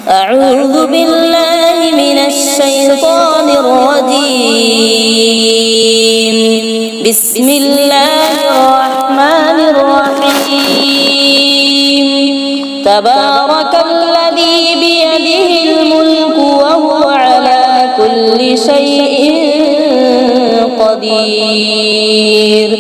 أعوذ بالله من الشيطان الرجيم. بسم الله الرحمن الرحيم. تبارك الذي بيده الملك وهو على كل شيء قدير.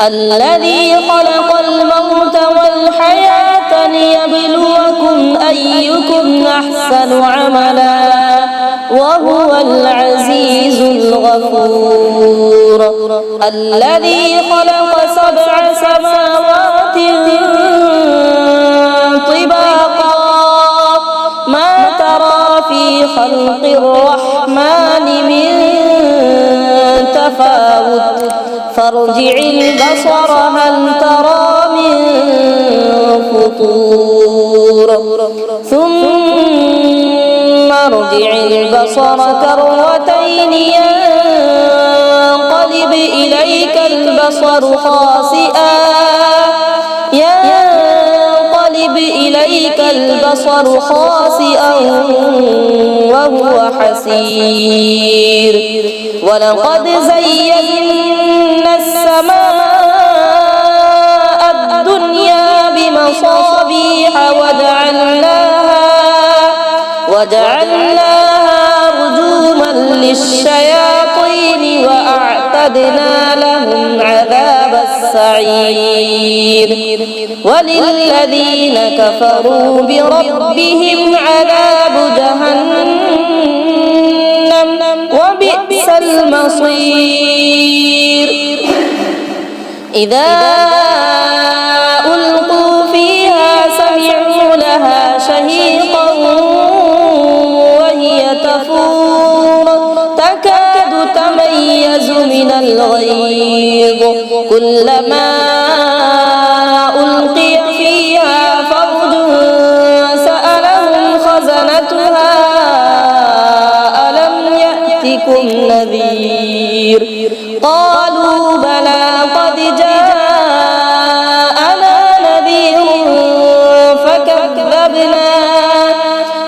الذي خلق الموت والحياة ليبلوكم أيكم أحسن عملا وهو العزيز الغفور. الذي خلق 7 سماوات طباقا ما ترى في خلق الرحمن من تفاوت فارجع البصر هل ترى من فطور ثم ارجع البصر كرتين ينقلب إليك البصر خاسئا وهو حسير. ولقد زينا السماء الدنيا بمصابيح وجعلناها رجوما للشياطين وأعتدنا لهم عذاب السعير. وللذين كفروا بربهم عذاب جهنم وبئس المصير. إذا ألقوا فيها سمعوا لها شهيقا وهي تفور تكاد تميز من الغيظ كلما ألقي فيها فوج سألهم خزنتها ألم يأتكم نذير قالوا بلى قد جاءنا نذير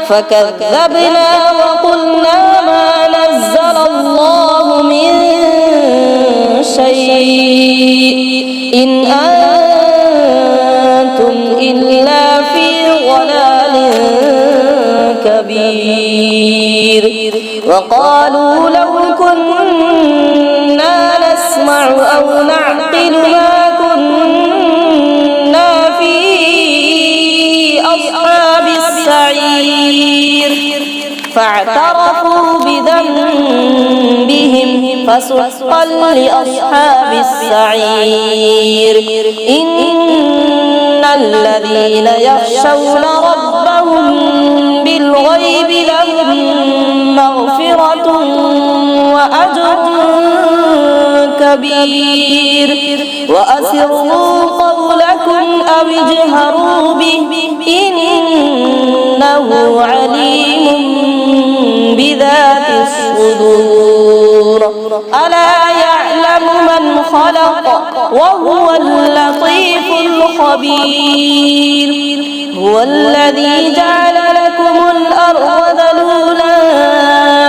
فكذبنا وقلنا ما نزل الله من شيء إن أنتم إلا في ضلال كبير. وقالوا لو كنا نسمع أو نعقل ما كنا في أصحاب السعير فاعترفوا بذنبهم فسحقا لأصحاب السعير. إن الذين يخشون ربهم بالغيب لهم مغفرة وأجر كبير. وأسروا قولكم أو اجهروا به إنه عليم بذات الصدور. ألا يعلم من خلق وهو اللطيف الخبير. هو الذي جعل لكم الأرض ذلولا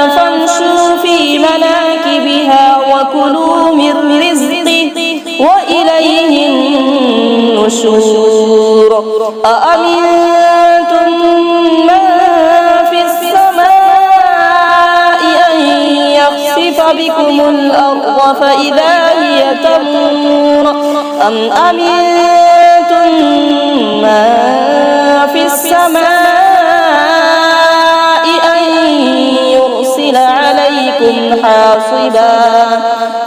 فامشوا في مناكبها وكلوا من رزقه وإليه النشور. أأمنتم من في السماء أن يخسف بكم الأرض فإذا هي تمور أم أمنتم من في السماء أن يرسل عليكم حاصبا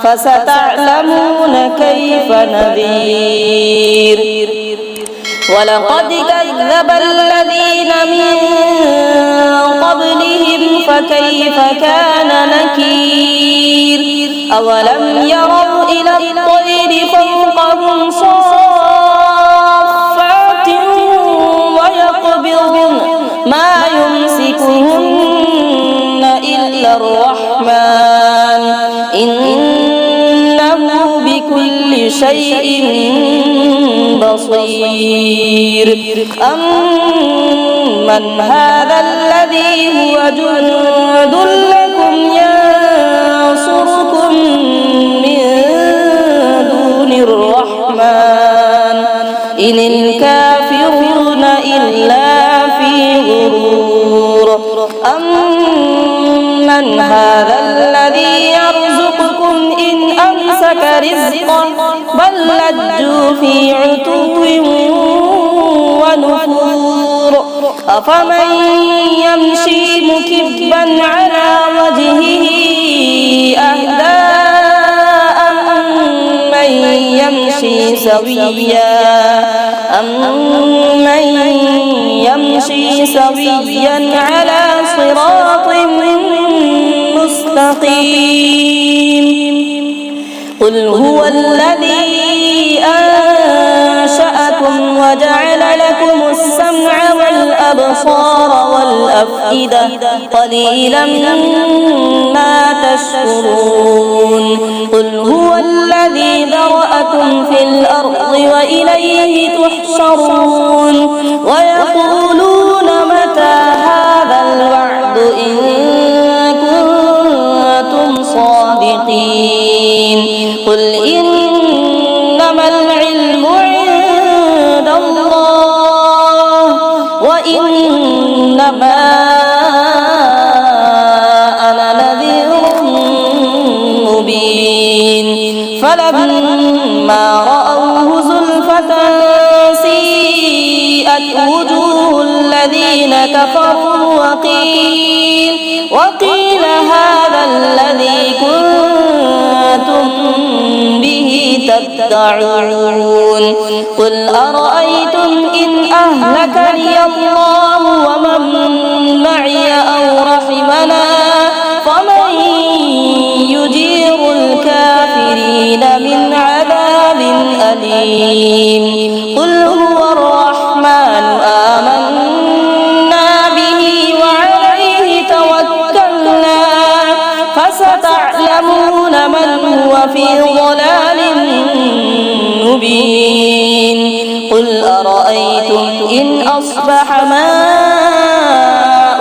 فستعلمون كيف نذير. ولقد كذب الذين من قبلهم فكيف كان نكير. أولم يروا إلى الطير فوقهم صافات ويقبضن ما يمسكهن إلا الرحمن إنه بكل شيء بصير. أمن من هذا الذي هو جند لكم ينصركم من دون الرحمن إن الكافرون إلا في غرور أمن هذا الذي يرزقكم إن أمسك رزقه بل لجوا في عتو ونفور أفمن يمشي مكبا على وجهه أهدى أمن يمشي سويا على صراط مستقيم قل هو الذي أنشأكم وجعل لكم السمع والأبصار والأفئدة قليلا ما تشكرون قل هو الذي ذرأكم في الأرض وإليه تحشرون ويقولون متى هذا الوعد إن كنتم صادقين قل إنما العلم عند الله وإنما أنا نذير مبين فلما رأوه زلفة سيئت وجوه الذين كفروا وقيل هذا الذي كنتم به تدعون قل أرأيتم إن أهلكني الله ومن معي أو رحمنا فمن يجير الكافرين من عذاب أليم قل هو الرحمن آمنا به وعليه توكلنا فستعلمون من هو في ضلال مبين قل أرأيتم إن أصبح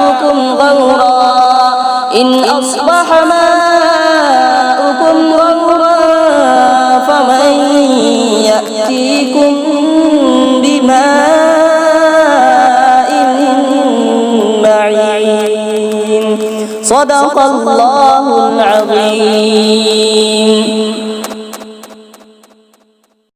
ماؤكم غورا فمن يأتيكم بماء معين صدق الله العظيم.